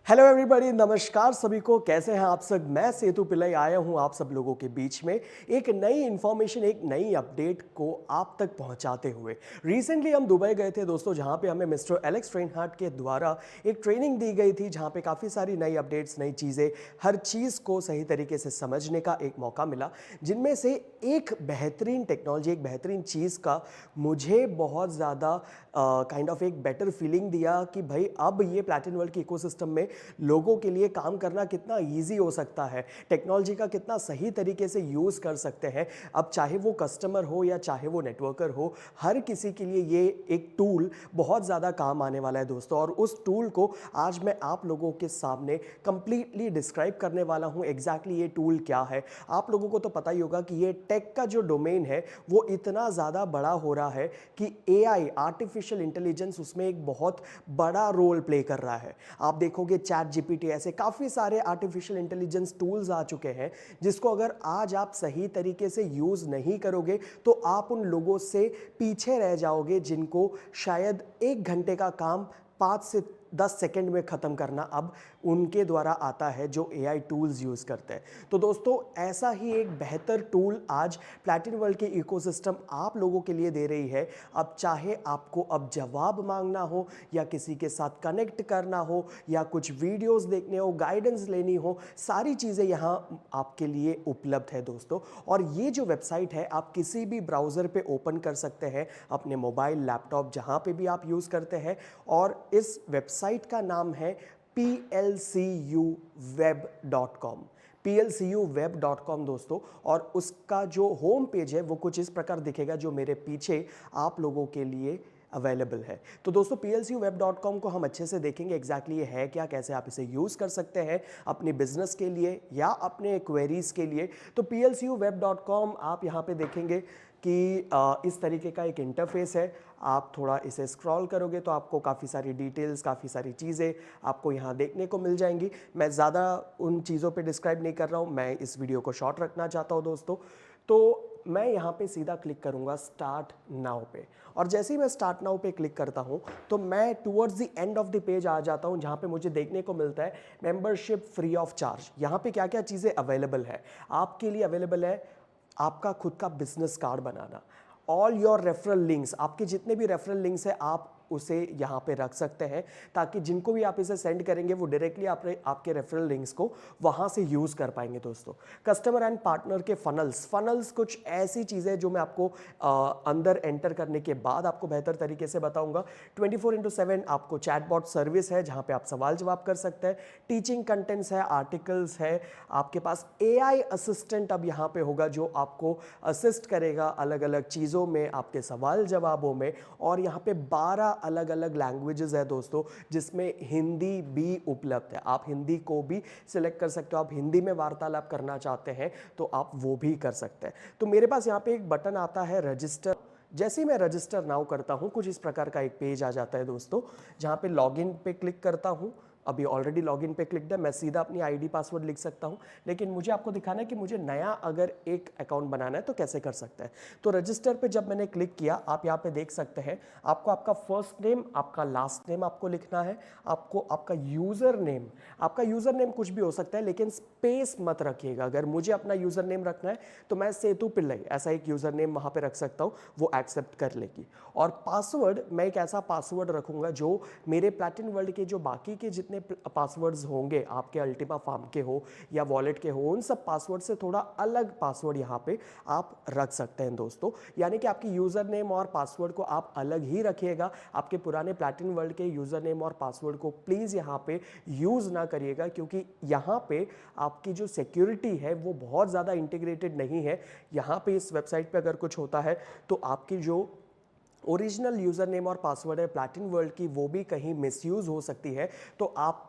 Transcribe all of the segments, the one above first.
Hello everybody, नमस्कार सभी को। कैसे हैं आप सब? मैं सेतु पिल्लई आया हूं आप सब लोगों के बीच में एक नई इन्फॉर्मेशन, एक नई अपडेट को आप तक पहुंचाते हुए। रिसेंटली हम दुबई गए थे दोस्तों, जहां पे हमें मिस्टर एलेक्स ट्रेनहार्ट के द्वारा एक ट्रेनिंग दी गई थी, जहां पे काफ़ी सारी नई अपडेट्स, नई चीज़ें, हर चीज़ को सही तरीके से समझने का एक मौका मिला। जिनमें से एक बेहतरीन टेक्नोलॉजी, एक बेहतरीन चीज़ का मुझे बहुत ज़्यादा काइंड ऑफ एक बेटर फीलिंग दिया कि भाई अब ये प्लैटिन वर्ल्ड के इकोसिस्टम में लोगों के लिए काम करना कितना ईजी हो सकता है, टेक्नोलॉजी का कितना सही तरीके से यूज़ कर सकते हैं। अब चाहे वो कस्टमर हो या चाहे वो नेटवर्कर हो, हर किसी के लिए ये एक टूल बहुत ज़्यादा काम आने वाला है दोस्तों। और उस टूल को आज मैं आप लोगों के सामने कंप्लीटली डिस्क्राइब करने वाला हूँ। एग्जैक्टली ये टूल क्या है, आप लोगों को तो पता ही होगा कि ये टेक का जो डोमेन है वो इतना ज़्यादा बड़ा हो रहा है कि एआई, आर्टिफिशियल इंटेलिजेंस, उसमें एक बहुत बड़ा रोल प्ले कर रहा है। आप देखोगे चैट जीपीटी, ऐसे काफ़ी सारे आर्टिफिशियल इंटेलिजेंस टूल्स आ चुके हैं, जिसको अगर आज आप सही तरीके से यूज़ नहीं करोगे तो आप उन लोगों से पीछे रह जाओगे जिनको शायद 1 घंटे का काम 5 से 10 सेकंड में ख़त्म करना अब उनके द्वारा आता है, जो एआई टूल्स यूज़ करते हैं। तो दोस्तों, ऐसा ही एक बेहतर टूल आज प्लैटिन वर्ल्ड के इकोसिस्टम आप लोगों के लिए दे रही है। अब चाहे आपको अब जवाब मांगना हो या किसी के साथ कनेक्ट करना हो या कुछ वीडियोस देखने हो, गाइडेंस लेनी हो, सारी चीज़ें यहाँ आपके लिए उपलब्ध है दोस्तों। और ये जो वेबसाइट है आप किसी भी ब्राउज़र पे ओपन कर सकते हैं, अपने मोबाइल, लैपटॉप, जहाँ पे भी आप यूज़ करते हैं। और इस वेबसाइट का नाम है plcuveb.com, plcuveb.com दोस्तों। और उसका जो होम पेज है वो कुछ इस प्रकार दिखेगा, जो मेरे पीछे आप लोगों के लिए अवेलेबल है। तो दोस्तों, plcuveb.com को हम अच्छे से देखेंगे एग्जैक्टली ये है क्या, कैसे आप इसे यूज़ कर सकते हैं अपने बिजनेस के लिए या अपने क्वेरीज के लिए। तो plcuveb.com आप यहाँ पे देखेंगे कि इस तरीके का एक इंटरफेस है। आप थोड़ा इसे स्क्रॉल करोगे तो आपको काफ़ी सारी डिटेल्स, काफ़ी सारी चीज़ें आपको यहाँ देखने को मिल जाएंगी। मैं ज़्यादा उन चीज़ों पे डिस्क्राइब नहीं कर रहा हूँ, मैं इस वीडियो को शॉर्ट रखना चाहता हूँ दोस्तों। तो मैं यहाँ पे सीधा क्लिक करूँगा स्टार्ट नाउ पे। और जैसे ही मैं स्टार्ट नाउ पे क्लिक करता हूँ तो मैं towards the end of the page आ जाता हूँ, जहाँ पे मुझे देखने को मिलता है मेंबरशिप फ्री ऑफ चार्ज। यहाँ पे क्या क्या चीज़ें अवेलेबल है आपके लिए? अवेलेबल है आपका खुद का business card banana, all your referral links, आपके जितने भी रेफरल लिंक्स है आप उसे यहाँ पे रख सकते हैं, ताकि जिनको भी आप इसे सेंड करेंगे वो डायरेक्टली आपके रेफरल लिंक्स को वहाँ से यूज़ कर पाएंगे दोस्तों। कस्टमर एंड पार्टनर के फनल्स कुछ ऐसी चीज़ें जो मैं आपको अंदर एंटर करने के बाद आपको बेहतर तरीके से बताऊंगा। 24/7 आपको चैटबॉट सर्विस है, जहाँ पे आप सवाल जवाब कर सकते हैं। टीचिंग कंटेंट्स है, आर्टिकल्स है, आपके पास एआई असिस्टेंट अब यहाँ पे होगा, जो आपको असिस्ट करेगा अलग अलग चीज़ों में, आपके सवाल जवाबों में। और यहाँ पे 12 अलग अलग लैंग्वेजेस है दोस्तों, जिसमें हिंदी भी उपलब्ध है। आप हिंदी को भी सिलेक्ट कर सकते हो, आप हिंदी में वार्तालाप करना चाहते हैं तो आप वो भी कर सकते हैं। तो मेरे पास यहाँ पे एक बटन आता है रजिस्टर। जैसे ही मैं रजिस्टर नाउ करता हूँ, कुछ इस प्रकार का एक पेज आ जाता है दोस्तों, जहाँ पे लॉगिन पे क्लिक करता हूँ। अभी ऑलरेडी लॉगिन पे क्लिक है, मैं सीधा अपनी आईडी पासवर्ड लिख सकता हूँ, लेकिन मुझे आपको दिखाना है कि मुझे नया अगर एक अकाउंट बनाना है तो कैसे कर सकते हैं। तो रजिस्टर पे जब मैंने क्लिक किया, आप यहाँ पे देख सकते हैं, आपको आपका फर्स्ट नेम, आपका लास्ट नेम आपको लिखना है। आपको आपका यूज़र नेम, आपका यूज़र नेम कुछ भी हो सकता है, लेकिन स्पेस मत रखिएगा। अगर मुझे अपना यूज़र नेम रखना है तो मैं सेतु पिल्लई ऐसा एक यूज़र नेम वहाँ पे रख सकता हूँ, वो एक्सेप्ट कर लेगी। और पासवर्ड, मैं एक ऐसा पासवर्ड रखूँगा जो मेरे प्लैटिन वर्ल्ड के जो बाकी के जितने पासवर्ड्स होंगे, आपके अल्टीमा फार्म के हो या वॉलेट के हो, उन सब पासवर्ड से थोड़ा अलग पासवर्ड यहाँ पे आप रख सकते हैं दोस्तों। यानी कि आपकी यूज़र नेम और पासवर्ड को आप अलग ही रखिएगा। आपके पुराने प्लैटिन वर्ल्ड के यूज़र नेम और पासवर्ड को प्लीज़ यहाँ पे यूज़ ना करिएगा, क्योंकि यहाँ पे आपकी जो सिक्योरिटी है वो बहुत ज़्यादा इंटीग्रेटेड नहीं है। यहाँ पे इस वेबसाइट पे अगर कुछ होता है तो आपकी जो ओरिजिनल यूज़र नेम और पासवर्ड है प्लैटिन वर्ल्ड की, वो भी कहीं मिसयूज़ हो सकती है। तो आप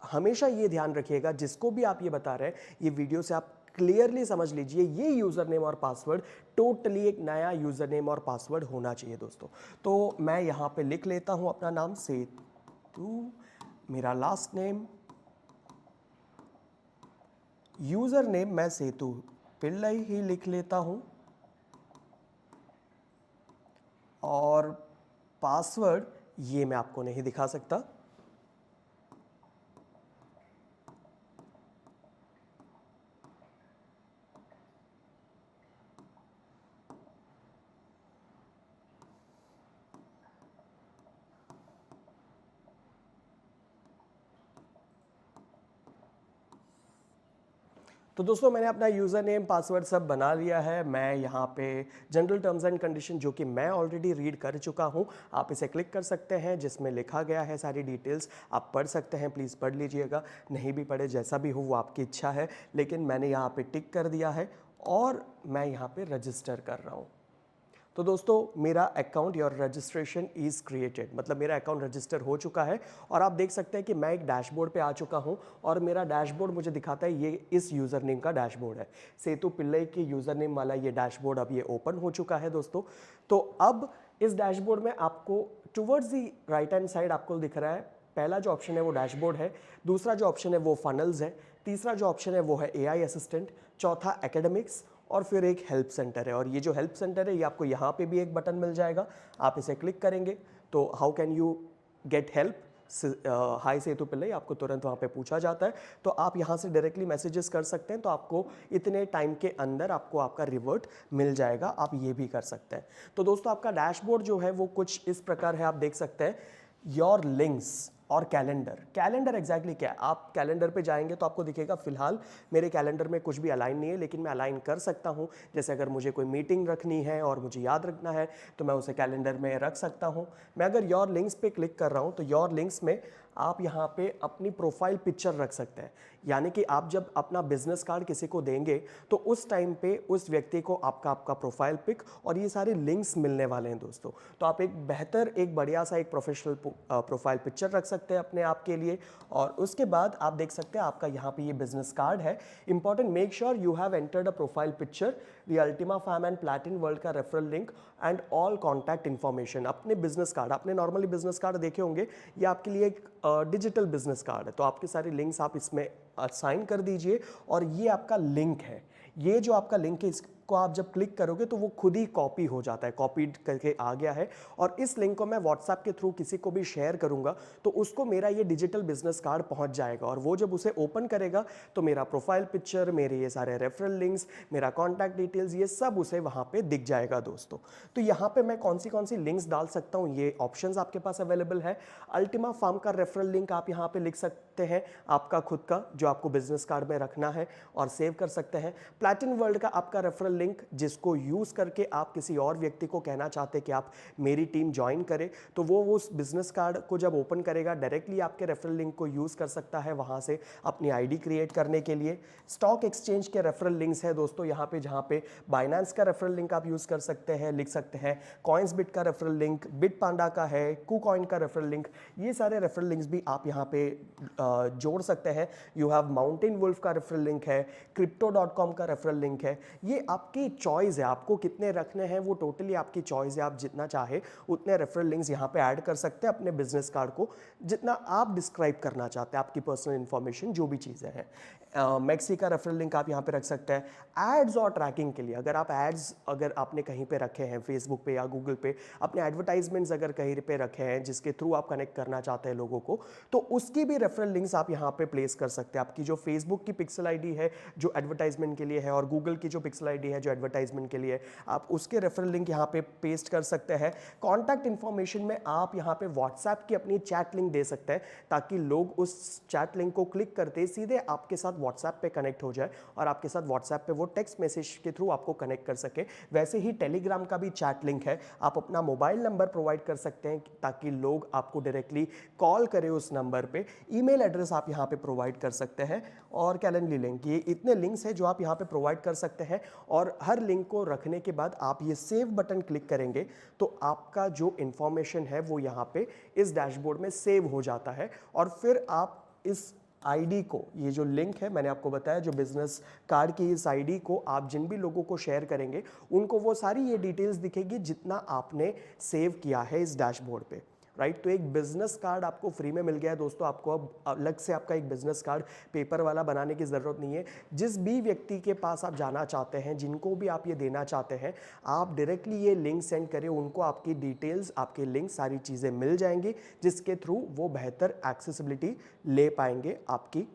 हमेशा ये ध्यान रखिएगा, जिसको भी आप ये बता रहे हैं, ये वीडियो से आप क्लियरली समझ लीजिए, ये यूज़र नेम और पासवर्ड टोटली एक नया यूज़र नेम और पासवर्ड होना चाहिए दोस्तों। तो मैं यहाँ पे लिख लेता हूँ अपना नाम सेतु, मेरा लास्ट नेम, यूज़र नेम मैं सेतु पिल्लई ही लिख लेता हूँ, और पासवर्ड ये मैं आपको नहीं दिखा सकता। तो दोस्तों मैंने अपना यूज़र नेम पासवर्ड सब बना लिया है। मैं यहाँ पे जनरल टर्म्स एंड कंडीशन जो कि मैं ऑलरेडी रीड कर चुका हूँ, आप इसे क्लिक कर सकते हैं जिसमें लिखा गया है सारी डिटेल्स। आप पढ़ सकते हैं, प्लीज़ पढ़ लीजिएगा। नहीं भी पढ़े, जैसा भी हो वो आपकी इच्छा है, लेकिन मैंने यहाँ पे टिक कर दिया है और मैं यहाँ पे रजिस्टर कर रहा हूँ। तो दोस्तों मेरा account your registration is created, मतलब मेरा अकाउंट रजिस्टर हो चुका है और आप देख सकते हैं कि मैं एक डैशबोर्ड पे आ चुका हूं और मेरा डैशबोर्ड मुझे दिखाता है ये इस यूज़र नेम का डैशबोर्ड है। सेतु पिल्लई के यूज़र नेम वाला ये डैशबोर्ड अब ये ओपन हो चुका है दोस्तों। तो अब इस डैशबोर्ड में आपको towards the right hand side आपको दिख रहा है, पहला जो ऑप्शन है वो डैशबोर्ड है, दूसरा जो ऑप्शन है वो फनल्स है, तीसरा जो ऑप्शन है वो है एआई असिस्टेंट, चौथा एकेडमिक्स और फिर एक हेल्प सेंटर है। और ये जो हेल्प सेंटर है ये आपको यहाँ पे भी एक बटन मिल जाएगा, आप इसे क्लिक करेंगे तो how can you get help, hi Setu Pillai, आपको तुरंत वहाँ पे पूछा जाता है। तो आप यहाँ से डायरेक्टली मैसेजेस कर सकते हैं, तो आपको इतने टाइम के अंदर आपको आपका रिवर्ट मिल जाएगा, आप ये भी कर सकते हैं। तो दोस्तों आपका डैशबोर्ड जो है वो कुछ इस प्रकार है, आप देख सकते हैं। योर लिंक्स और कैलेंडर एग्जैक्टली क्या है, आप कैलेंडर पे जाएंगे तो आपको दिखेगा फिलहाल मेरे कैलेंडर में कुछ भी अलाइन नहीं है, लेकिन मैं अलाइन कर सकता हूं। जैसे अगर मुझे कोई मीटिंग रखनी है और मुझे याद रखना है तो मैं उसे कैलेंडर में रख सकता हूं। मैं अगर योर लिंक्स पे क्लिक कर रहा हूं तो योर लिंक्स में आप यहाँ पे अपनी प्रोफाइल पिक्चर रख सकते हैं, यानी कि आप जब अपना बिजनेस कार्ड किसी को देंगे तो उस टाइम पे उस व्यक्ति को आपका प्रोफाइल पिक और ये सारे लिंक्स मिलने वाले हैं दोस्तों। तो आप एक बेहतर, एक बढ़िया सा एक प्रोफेशनल प्रोफाइल पिक्चर रख सकते हैं अपने आप के लिए। और उसके बाद आप देख सकते हैं आपका यहाँ पे ये बिजनेस कार्ड है। Important, make sure you have entered a profile picture, the Ultima Fam and Platin World का referral link and all contact information. अपने बिजनेस कार्ड, आपने नॉर्मली बिजनेस कार्ड देखे होंगे, ये आपके लिए एक डिजिटल बिजनेस कार्ड है, तो आपके सारे लिंक्स आप इसमें साइन कर दीजिए। और ये आपका लिंक है, ये जो आपका लिंक है इसको आप जब क्लिक करोगे तो वो खुद ही कॉपी हो जाता है, कॉपीड करके आ गया है। और इस लिंक को मैं व्हाट्सएप के थ्रू किसी को भी शेयर करूंगा तो उसको मेरा ये डिजिटल बिजनेस कार्ड पहुंच जाएगा और वो जब उसे ओपन करेगा तो मेरा प्रोफाइल पिक्चर, मेरे ये सारे रेफरल लिंक्स, मेरा कॉन्टैक्ट डिटेल्स, ये सब उसे वहां पे दिख जाएगा दोस्तों। तो यहाँ पे मैं कौन सी लिंक्स डाल सकता हूँ, ये ऑप्शंस आपके पास अवेलेबल है। अल्टीमा फार्म का रेफरल लिंक आप यहाँ पे लिख सकते हैं, आपका खुद का जो आपको बिजनेस कार्ड में रखना है और सेव कर सकते हैं। प्लैटिन वर्ल्ड का आपका रेफरल लिंक जिसको यूज करके आप किसी और व्यक्ति को कहना चाहते हैं कि आप मेरी टीम ज्वाइन करें, तो वो उस बिजनेस कार्ड को जब ओपन करेगा डायरेक्टली आपके रेफरल लिंक को यूज कर सकता है वहां से अपनी आईडी क्रिएट करने के लिए। स्टॉक एक्सचेंज के रेफरल लिंक्स है दोस्तों यहाँ पे, जहाँ पे बाइनेंस का रेफरल लिंक आप यूज कर सकते हैं, लिख सकते हैं। कॉइन्सबिट का रेफरल लिंक, बिटपांडा का है, कुकॉइन का रेफरल लिंक, ये सारे रेफरल लिंक्स भी आप यहाँ पे जोड़ सकते हैं। यू हैव माउंटेन वुल्फ का रेफरल लिंक है, crypto.com का रेफरल लिंक है। ये आपकी चॉइस है, आपको कितने रखने हैं वो टोटली आपकी चॉइस है। आप जितना चाहे उतने रेफरल लिंक्स यहाँ पे ऐड कर सकते हैं अपने बिजनेस कार्ड को, जितना आप डिस्क्राइब करना चाहते हैं, आपकी पर्सनल इंफॉर्मेशन जो भी चीज़ें हैं। मैक्सी का रेफरल लिंक आप यहाँ पे रख सकते हैं। एड्स और ट्रैकिंग के लिए अगर आप एड्स अगर आपने कहीं पे रखे हैं फेसबुक पे या गूगल पे, अपने एडवर्टाइजमेंट्स अगर कहीं पे रखे हैं जिसके थ्रू आप कनेक्ट करना चाहते हैं लोगों को, तो उसकी भी रेफरल लिंक्स आप यहाँ पे प्लेस कर सकते हैं। आपकी जो फेसबुक की पिक्सल आईडी है जो एडवर्टाइजमेंट के लिए है और गूगल की जो पिक्सल आईडी है जो एडवर्टाइजमेंट के लिए है, आप उसके रेफरल लिंक यहाँ पे पेस्ट कर सकते हैं। कॉन्टैक्ट इन्फॉर्मेशन में आप यहाँ पे व्हाट्सएप की अपनी चैट लिंक दे सकते हैं ताकि लोग उस चैट लिंक को क्लिक करते सीधे आपके साथ व्हाट्सएप पे कनेक्ट हो जाए और आपके साथ व्हाट्सएप पे वो टेक्स्ट मैसेज के थ्रू आपको कनेक्ट कर सके। वैसे ही टेलीग्राम का भी चैट लिंक है, आप अपना मोबाइल नंबर प्रोवाइड कर सकते हैं ताकि लोग आपको डायरेक्टली कॉल करें उस नंबर पे। ईमेल एड्रेस आप यहाँ पे प्रोवाइड कर सकते हैं और कैलेंडर लिंक, ये इतने लिंक्स हैं जो आप यहाँ पे प्रोवाइड कर सकते हैं। और हर लिंक को रखने के बाद आप ये सेव बटन क्लिक करेंगे तो आपका जो इंफॉर्मेशन है वो यहाँ पे इस डैशबोर्ड में सेव हो जाता है। और फिर आप इस आईडी को, ये जो लिंक है मैंने आपको बताया जो बिजनेस कार्ड की, इस आईडी को आप जिन भी लोगों को शेयर करेंगे उनको वो सारी ये डिटेल्स दिखेगी जितना आपने सेव किया है इस डैशबोर्ड पे, राइट। तो एक बिजनेस कार्ड आपको फ्री में मिल गया है दोस्तों। आपको अब अलग से आपका एक बिजनेस कार्ड पेपर वाला बनाने की ज़रूरत नहीं है। जिस भी व्यक्ति के पास आप जाना चाहते हैं, जिनको भी आप ये देना चाहते हैं, आप डायरेक्टली ये लिंक सेंड करें, उनको आपकी डिटेल्स, आपके लिंक, सारी चीज़ें मिल जाएंगी जिसके थ्रू वो बेहतर एक्सेसिबिलिटी ले पाएंगे आपकी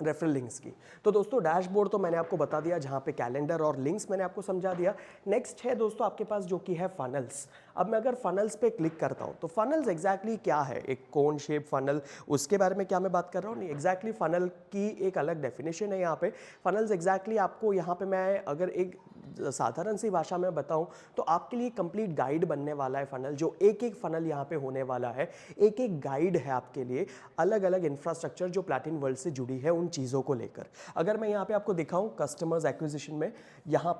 रेफरल लिंक्स की। तो दोस्तों डैशबोर्ड तो मैंने आपको बता दिया, जहाँ पे कैलेंडर और लिंक्स मैंने आपको समझा दिया। नेक्स्ट है दोस्तों आपके पास जो कि है फनल्स। अब मैं अगर फनल्स पे क्लिक करता हूँ तो फनल्स एग्जैक्टली क्या है, एक कोन शेप फनल, उसके बारे में क्या मैं बात कर रहा हूँ? नहीं, एग्जैक्टली फनल की एक अलग डेफिनेशन है यहाँ पे। फनल्स एग्जैक्टली आपको यहाँ पे मैं अगर एक साधारण सी भाषा में बताऊं तो आपके लिए कंप्लीट गाइड बनने वाला है फनल, जो एक एक फनल यहाँ पे होने वाला है, एक एक गाइड है आपके लिए, अलग अलग इंफ्रास्ट्रक्चर जो प्लैटिन वर्ल्ड से जुड़ी है उन चीज़ों को लेकर। अगर मैं यहाँ पे आपको दिखाऊं कस्टमर्स एक्विजिशन में, यहाँ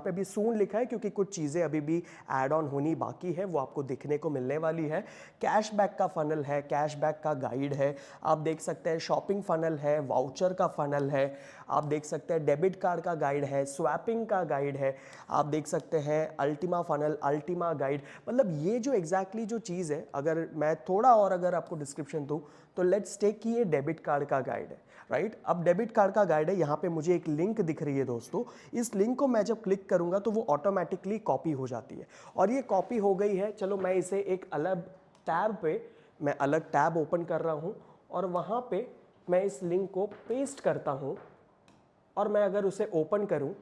पे भी सून लिखा है क्योंकि कुछ चीज़ें अभी भी ऐड ऑन होनी बाकी है, वो आपको दिखने को मिलने वाली है। कैशबैक का फनल है, कैशबैक का गाइड है, आप देख सकते हैं शॉपिंग फनल है, वाउचर का फनल है, आप देख सकते हैं डेबिट कार्ड का गाइड है, स्वैपिंग का गाइड है, आप देख सकते हैं अल्टीमा फनल, अल्टीमा गाइड। मतलब ये जो एग्जैक्टली जो चीज़ है, अगर मैं थोड़ा और अगर आपको डिस्क्रिप्शन दूं तो लेट्स टेक कि ये डेबिट कार्ड का गाइड है, राइट। अब डेबिट कार्ड का गाइड है, यहाँ पे मुझे एक लिंक दिख रही है दोस्तों, इस लिंक को मैं जब क्लिक करूंगा तो वो ऑटोमेटिकली कॉपी हो जाती है, और ये कॉपी हो गई है। चलो मैं इसे एक अलग टैब पे, मैं अलग टैब ओपन कर रहा हूँ और वहाँ पे मैं इस लिंक को पेस्ट करता हूँ, और मैं अगर उसे ओपन करूं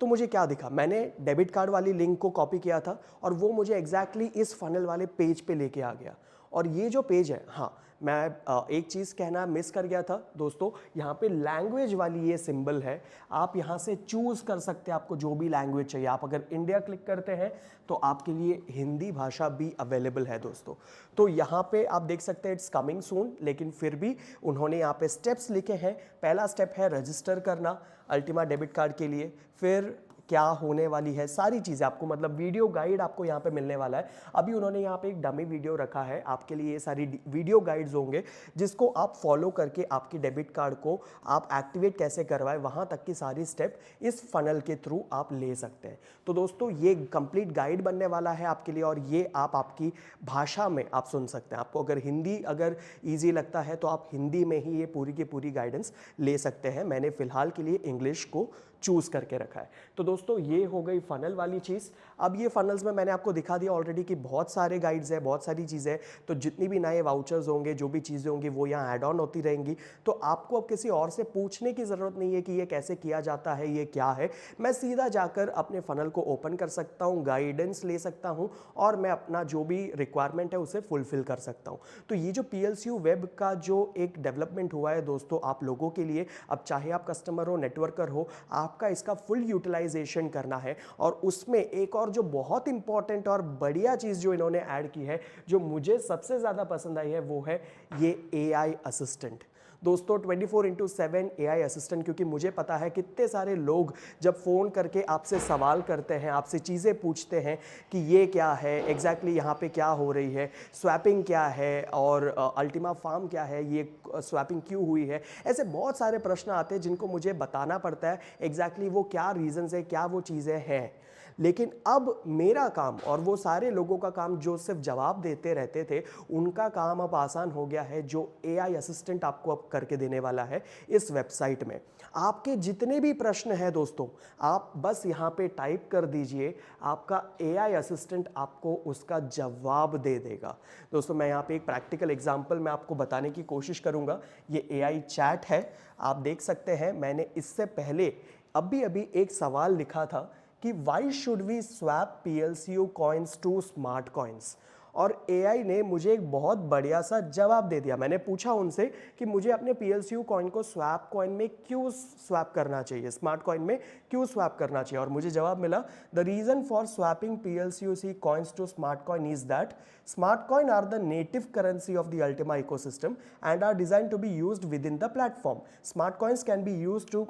तो मुझे क्या दिखा, मैंने डेबिट कार्ड वाली लिंक को कॉपी किया था और वो मुझे एग्जैक्टली इस फनल वाले पेज पे लेके आ गया। और ये जो पेज है, हाँ मैं एक चीज़ कहना मिस कर गया था दोस्तों, यहाँ पे लैंग्वेज वाली ये सिंबल है, आप यहाँ से चूज़ कर सकते हैं आपको जो भी लैंग्वेज चाहिए। आप अगर इंडिया क्लिक करते हैं तो आपके लिए हिंदी भाषा भी अवेलेबल है दोस्तों। तो यहाँ पे आप देख सकते हैं इट्स कमिंग सून, लेकिन फिर भी उन्होंने यहाँ पे स्टेप्स लिखे हैं। पहला स्टेप है रजिस्टर करना अल्टीमा डेबिट कार्ड के लिए, फिर क्या होने वाली है सारी चीज़ें आपको, मतलब वीडियो गाइड आपको यहाँ पे मिलने वाला है। अभी उन्होंने यहाँ पे एक डमी वीडियो रखा है आपके लिए, ये सारी वीडियो गाइड्स होंगे जिसको आप फॉलो करके आपकी डेबिट कार्ड को आप एक्टिवेट कैसे करवाएं, वहाँ तक की सारी स्टेप इस फनल के थ्रू आप ले सकते हैं। तो दोस्तों ये कंप्लीट गाइड बनने वाला है आपके लिए, और ये आप आपकी भाषा में आप सुन सकते हैं। आपको अगर हिंदी अगर ईजी लगता है तो आप हिंदी में ही ये पूरी की पूरी गाइडेंस ले सकते हैं। मैंने फिलहाल के लिए इंग्लिश को चूज करके रखा है। तो दोस्तों ये हो गई फनल वाली चीज़। अब ये फनल्स में मैंने आपको दिखा दिया ऑलरेडी कि बहुत सारे गाइड्स हैं, बहुत सारी चीज़ें हैं, तो जितनी भी नए वाउचर्स होंगे, जो भी चीज़ें होंगी वो यहाँ ऐड ऑन होती रहेंगी। तो आपको अब किसी और से पूछने की ज़रूरत नहीं है कि ये कैसे किया जाता है, ये क्या है। मैं सीधा जाकर अपने फनल को ओपन कर सकता हूँ, गाइडेंस ले सकता हूँ, और मैं अपना जो भी रिक्वायरमेंट है उसे फुलफिल कर सकता हूँ। तो ये जो PLCU वेब का जो एक डेवलपमेंट हुआ है दोस्तों आप लोगों के लिए, अब चाहे आप कस्टमर हो, नेटवर्कर हो, आपका इसका फुल यूटिलाइजेशन करना है। और उसमें एक और जो बहुत इंपॉर्टेंट और बढ़िया चीज़ जो इन्होंने ऐड की है, जो मुझे सबसे ज़्यादा पसंद आई है, वो है ये AI असिस्टेंट दोस्तों। 24/7 AI असिस्टेंट, क्योंकि मुझे पता है कितने सारे लोग जब फ़ोन करके आपसे सवाल करते हैं, आपसे चीज़ें पूछते हैं कि ये क्या है एग्जैक्टली, यहाँ पे क्या हो रही है, स्वैपिंग क्या है, और अल्टीमा फार्म क्या है, ये स्वैपिंग क्यों हुई है। ऐसे बहुत सारे प्रश्न आते हैं जिनको मुझे बताना पड़ता है एग्जैक्टली वो क्या रीज़न्स है, क्या वो चीज़ें हैं। लेकिन अब मेरा काम और वो सारे लोगों का काम जो सिर्फ जवाब देते रहते थे, उनका काम अब आसान हो गया है, जो AI असिस्टेंट आपको अब करके देने वाला है इस वेबसाइट में। आपके जितने भी प्रश्न हैं दोस्तों, आप बस यहाँ पे टाइप कर दीजिए, आपका AI असिस्टेंट आपको उसका जवाब दे देगा। दोस्तों मैं यहाँ पे एक प्रैक्टिकल एग्जांपल मैं आपको बताने की कोशिश करूँगा। ये AI चैट है, आप देख सकते हैं। मैंने इससे पहले अभी एक सवाल लिखा था कि why should we swap PLCU coins to smart coins, और AI ने मुझे एक बहुत बढ़िया सा जवाब दे दिया। मैंने पूछा उनसे कि मुझे अपने PLCU कॉइन को स्वैप कॉइन में क्यों स्वैप करना चाहिए, स्मार्ट कॉइन में क्यों स्वैप करना चाहिए, और मुझे जवाब मिला, the reason for swapping PLCUC coins to smart coin is that smart coin are the native currency of the Ultima ecosystem and are design to be used within the platform. Smart coins can be used to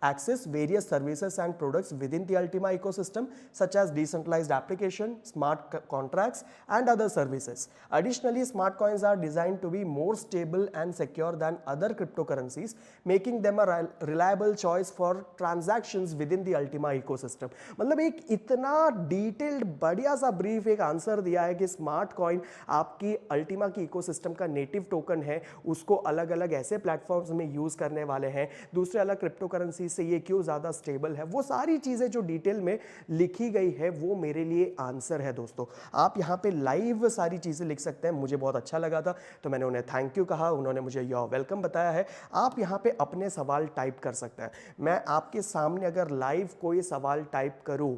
access various services and products within the Ultima ecosystem, such as decentralized application, smart contracts, and other services. Additionally, smart coins are designed to be more stable and secure than other cryptocurrencies, making them a reliable choice for transactions within the Ultima ecosystem. मतलब एक इतना detailed बढ़िया सा brief एक answer दिया है कि smart coin आपकी अल्टीमा की इकोसिस्टम का नेटिव टोकन है, उसको अलग अलग ऐसे प्लेटफॉर्म्स में यूज करने वाले हैं, दूसरे अलग क्रिप्टो करेंसी चीज़ से ये क्यों ज़्यादा स्टेबल है, वो सारी चीज़ें जो डिटेल में लिखी गई है वो मेरे लिए आंसर है दोस्तों। आप यहाँ पे लाइव सारी चीज़ें लिख सकते हैं। मुझे बहुत अच्छा लगा था तो मैंने उन्हें थैंक यू कहा, उन्होंने मुझे योर वेलकम बताया है। आप यहाँ पे अपने सवाल टाइप कर सकते हैं। मैं आपके सामने अगर लाइव कोई सवाल टाइप करूँ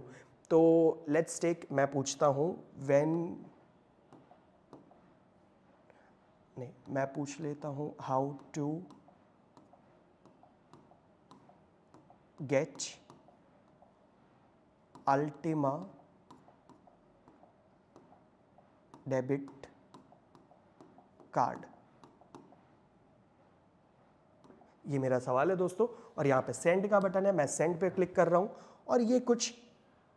तो लेट्स टेक, मैं पूछता हूँ मैं पूछ लेता हूँ how to get Ultima debit card. ये मेरा सवाल है दोस्तों, और यहाँ पे सेंड का बटन है, मैं सेंड पे क्लिक कर रहा हूँ और ये कुछ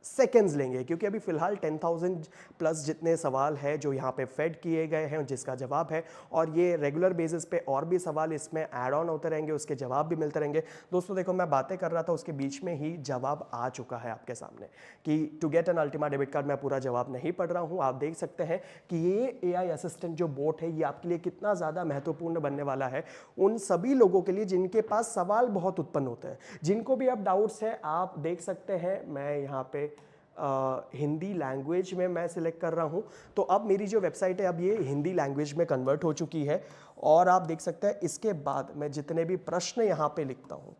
सेकेंड्स लेंगे क्योंकि अभी फिलहाल 10,000 प्लस जितने सवाल है जो यहाँ पे फेड किए गए हैं जिसका जवाब है, और ये रेगुलर बेसिस पे और भी सवाल इसमें ऐड ऑन होते रहेंगे, उसके जवाब भी मिलते रहेंगे। दोस्तों देखो, मैं बातें कर रहा था उसके बीच में ही जवाब आ चुका है आपके सामने कि to get an Ultima debit card. मैं पूरा जवाब नहीं पढ़ रहा हूँ, आप देख सकते हैं कि ये AI असिस्टेंट जो बोट है ये आपके लिए कितना ज़्यादा महत्वपूर्ण बनने वाला है उन सभी लोगों के लिए जिनके पास सवाल बहुत उत्पन्न होते हैं, जिनको भी अब डाउट्स है। आप देख सकते हैं मैं यहाँ पे हिंदी लैंग्वेज में मैं सिलेक्ट कर रहा हूँ, तो अब मेरी जो वेबसाइट है अब ये हिंदी लैंग्वेज में कन्वर्ट हो चुकी है। और आप देख सकते हैं इसके बाद मैं जितने भी प्रश्न यहाँ पे लिखता हूँ,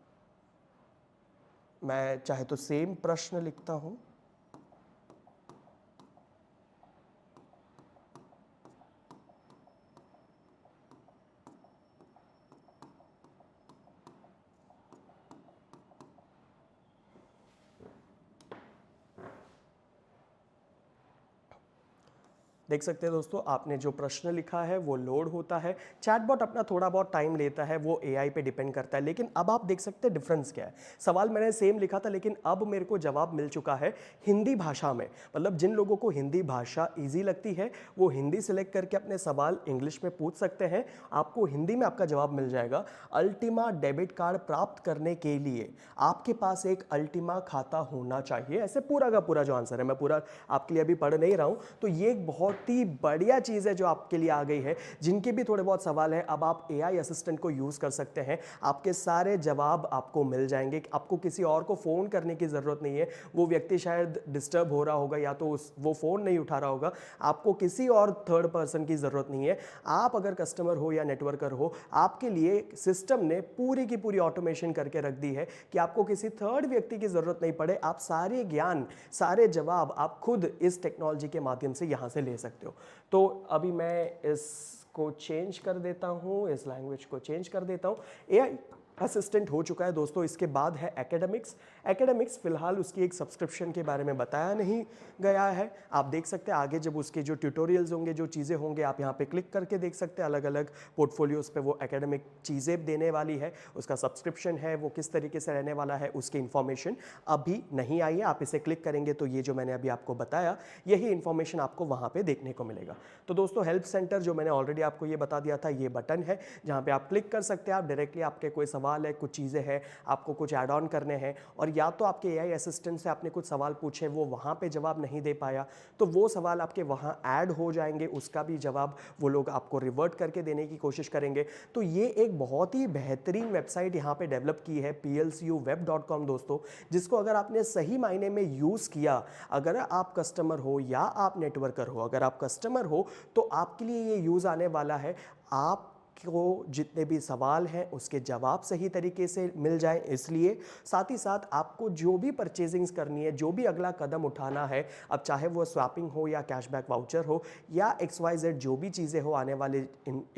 मैं चाहे तो सेम प्रश्न लिखता हूँ, देख सकते हैं दोस्तों आपने जो प्रश्न लिखा है वो लोड होता है। चैटबॉट अपना थोड़ा बहुत टाइम लेता है, वो AI पे डिपेंड करता है, लेकिन अब आप देख सकते हैं डिफरेंस क्या है। सवाल मैंने सेम लिखा था लेकिन अब मेरे को जवाब मिल चुका है हिंदी भाषा में। मतलब जिन लोगों को हिंदी भाषा ईजी लगती है वो हिंदी सिलेक्ट करके अपने सवाल इंग्लिश में पूछ सकते हैं, आपको हिंदी में आपका जवाब मिल जाएगा। अल्टीमा डेबिट कार्ड प्राप्त करने के लिए आपके पास एक अल्टीमा खाता होना चाहिए, ऐसे पूरा का पूरा जो आंसर है, मैं पूरा आपके लिए अभी पढ़ नहीं रहा हूं। तो ये एक बहुत ही बढ़िया चीज है जो आपके लिए आ गई है। जिनके भी थोड़े बहुत सवाल है अब आप AI असिस्टेंट को यूज कर सकते हैं, आपके सारे जवाब आपको मिल जाएंगे। आपको किसी और को फोन करने की जरूरत नहीं है, वो व्यक्ति शायद डिस्टर्ब हो रहा होगा या तो वो फोन नहीं उठा रहा होगा, आपको किसी और थर्ड पर्सन की जरूरत नहीं है। आप अगर कस्टमर हो या नेटवर्कर हो, आपके लिए सिस्टम ने पूरी की पूरी ऑटोमेशन करके रख दी है कि आपको किसी थर्ड व्यक्ति की जरूरत नहीं पड़े। आप सारे ज्ञान, सारे जवाब आप खुद इस टेक्नोलॉजी के माध्यम से यहां से ले सकते हो। तो अभी मैं इसको चेंज कर देता हूं, इस लैंग्वेज को चेंज कर देता हूं। AI असिस्टेंट हो चुका है दोस्तों। इसके बाद है एकेडमिक्स। एकेडमिक्स फिलहाल उसकी एक सब्सक्रिप्शन के बारे में बताया नहीं गया है, आप देख सकते हैं आगे जब उसके जो ट्यूटोरियल्स होंगे, जो चीज़ें होंगे, आप यहाँ पे क्लिक करके देख सकते हैं अलग अलग पोर्टफोलियोज पे वो एकेडमिक चीज़ें देने वाली है। उसका सब्सक्रिप्शन है वो किस तरीके से रहने वाला है उसकी इन्फॉर्मेशन अभी नहीं आई है। आप इसे क्लिक करेंगे तो ये जो मैंने अभी आपको बताया यही इन्फॉर्मेशन आपको वहाँ पर देखने को मिलेगा। तो दोस्तों हेल्प सेंटर जो मैंने ऑलरेडी आपको ये बता दिया था, ये बटन है जहाँ पे आप क्लिक कर सकते हैं। आप डायरेक्टली आपके कोई सवाल है, कुछ चीज़ें हैं, आपको कुछ ऐड ऑन करने हैं, और या तो आपके AI असिस्टेंट से आपने कुछ सवाल पूछे, वो वहाँ पे जवाब नहीं दे पाया, तो वो सवाल आपके वहाँ ऐड हो जाएंगे, उसका भी जवाब वो लोग आपको रिवर्ट करके देने की कोशिश करेंगे। तो ये एक बहुत ही बेहतरीन वेबसाइट यहाँ पे डेवलप की है plcuweb.com दोस्तों, जिसको अगर आपने सही मायने में यूज़ किया, अगर आप कस्टमर हो या आप नेटवर्कर हो, अगर आप कस्टमर हो तो आपके लिए ये यूज़ आने वाला है। आप को जितने भी सवाल हैं उसके जवाब सही तरीके से मिल जाए, इसलिए साथ ही साथ आपको जो भी परचेजिंग्स करनी है, जो भी अगला कदम उठाना है, अब चाहे वो स्वैपिंग हो या कैशबैक वाउचर हो या XYZ जो भी चीज़ें हो आने वाले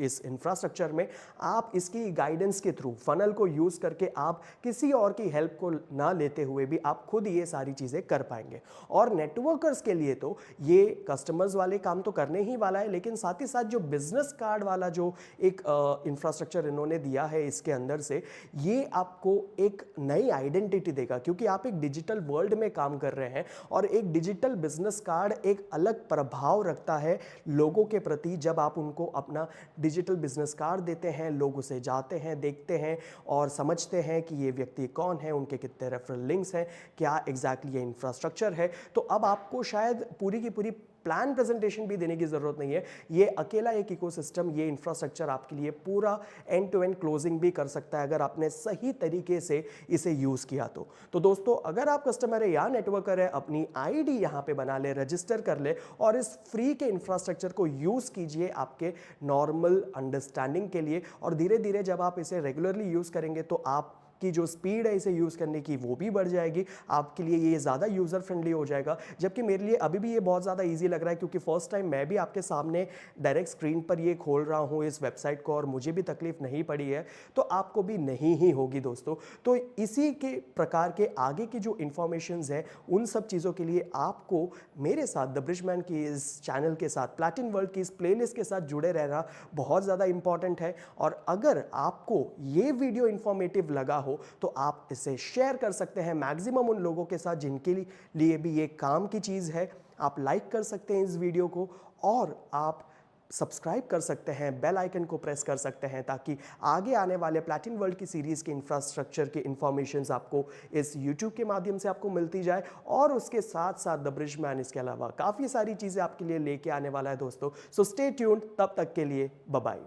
इस इंफ्रास्ट्रक्चर में, आप इसकी गाइडेंस के थ्रू फनल को यूज़ करके आप किसी और की हेल्प को ना लेते हुए भी आप खुद ये सारी चीज़ें कर पाएंगे। और नेटवर्कर्स के लिए तो ये कस्टमर्स वाले काम तो करने ही वाला है, लेकिन साथ ही साथ जो बिजनेस कार्ड वाला जो एक इंफ्रास्ट्रक्चर इन्होंने दिया है इसके अंदर से, ये आपको एक नई आइडेंटिटी देगा क्योंकि आप एक डिजिटल वर्ल्ड में काम कर रहे हैं, और एक डिजिटल बिजनेस कार्ड एक अलग प्रभाव रखता है लोगों के प्रति। जब आप उनको अपना डिजिटल बिजनेस कार्ड देते हैं, लोग उसे जाते हैं, देखते हैं और समझते हैं कि ये व्यक्ति कौन है, उनके कितने रेफरल लिंक्स हैं, क्या एग्जैक्टली ये इंफ्रास्ट्रक्चर है। तो अब आपको शायद पूरी की पूरी प्लान प्रेजेंटेशन भी देने की जरूरत नहीं है, ये अकेला एक इकोसिस्टम, ये इंफ्रास्ट्रक्चर आपके आपके लिए पूरा एंड टू एंड क्लोजिंग भी कर सकता है अगर आपने सही तरीके से इसे यूज़ किया तो दोस्तों अगर आप कस्टमर है या नेटवर्कर है, अपनी आईडी यहाँ पे बना ले, रजिस्टर कर ले और इस फ्री के इंफ्रास्ट्रक्चर को यूज़ कीजिए आपके नॉर्मल अंडरस्टैंडिंग के लिए। और धीरे धीरे जब आप इसे रेगुलरली यूज़ करेंगे तो आप की जो स्पीड है इसे यूज़ करने की वो भी बढ़ जाएगी, आपके लिए ये ज़्यादा यूज़र फ्रेंडली हो जाएगा। जबकि मेरे लिए अभी भी ये बहुत ज़्यादा इजी लग रहा है क्योंकि फर्स्ट टाइम मैं भी आपके सामने डायरेक्ट स्क्रीन पर ये खोल रहा हूँ इस वेबसाइट को और मुझे भी तकलीफ नहीं पड़ी है, तो आपको भी नहीं ही होगी दोस्तों। तो इसी के प्रकार के आगे की जो इन्फॉर्मेशंस है उन सब चीज़ों के लिए आपको मेरे साथ द ब्रिजमैन की इस चैनल के साथ, प्लैटिन वर्ल्ड की इस प्लेलिस्ट के साथ जुड़े रहना बहुत ज़्यादा इंपॉर्टेंट है। और अगर आपको ये वीडियो इंफॉर्मेटिव लगा हो तो आप इसे शेयर कर सकते हैं मैक्सिमम उन लोगों के साथ जिनके लिए भी ये काम की चीज़ है। आप लाइक कर सकते हैं इस वीडियो को और आप सब्सक्राइब कर सकते हैं, बेल आइकन को प्रेस कर सकते हैं ताकि आगे आने वाले प्लैटिन वर्ल्ड की सीरीज़ के इंफ्रास्ट्रक्चर के इंफॉर्मेशंस आपको इस यूट्यूब के माध्यम से आपको मिलती जाए। और उसके साथ साथ द ब्रिजमैन इसके अलावा काफ़ी सारी चीज़ें आपके लिए लेके आने वाला है दोस्तों। सो स्टे ट्यून्ड, तब तक के लिए बाय बाय।